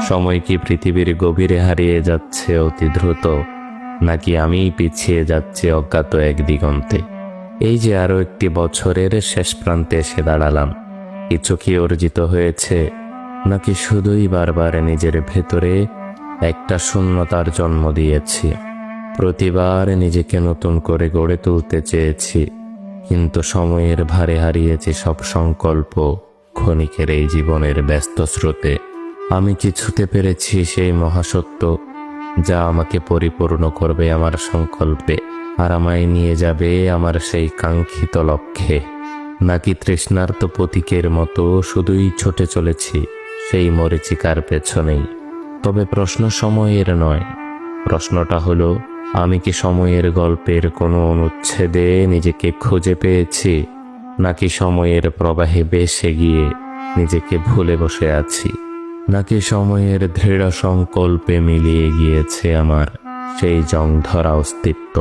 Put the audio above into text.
সময় কি পৃথিবীর গভীরে হারিয়ে যাচ্ছে অতি দ্রুত, নাকি আমিই পিছিয়ে যাচ্ছি অজ্ঞাত এক দিগন্তে? এই যে আরো একটি বছরের শেষ প্রান্তে এসে দাঁড়ালাম। কিছু কি অর্জিত হয়েছে, নাকি শুধুই বারবার নিজের ভেতরে একটা শূন্যতার জন্ম দিয়েছি? প্রতিবার নিজেকে নতুন করে গড়ে তুলতে চেয়েছি, কিন্তু সময়ের ভারে হারিয়েছি সব সংকল্প। ক্ষণিকের এই জীবনের ব্যস্ত স্রোতে আমি কি ছুঁতে পেরেছি সেই মহাসত্য, যা আমাকে পরিপূর্ণ করবে আমার সংকল্পে, আর আমায় নিয়ে যাবে আমার সেই কাঙ্ক্ষিত লক্ষ্যে? নাকি তৃষ্ণার্ত প্রতীকের মতো শুধুই ছুটে চলেছি সেই মরীচিকার পেছনেই? তবে প্রশ্ন সময়ের নয়, প্রশ্নটা হলো, আমি কি সময়ের গল্পের কোনো অনুচ্ছেদে নিজেকে খুঁজে পেয়েছি, নাকি সময়ের প্রবাহে ভেসে গিয়ে নিজেকে ভুলে বসে আছি? নাকি সময়ের দৃঢ় সংকল্পে মিলিয়ে গিয়েছে আমার সেই জং ধরা অস্তিত্ব?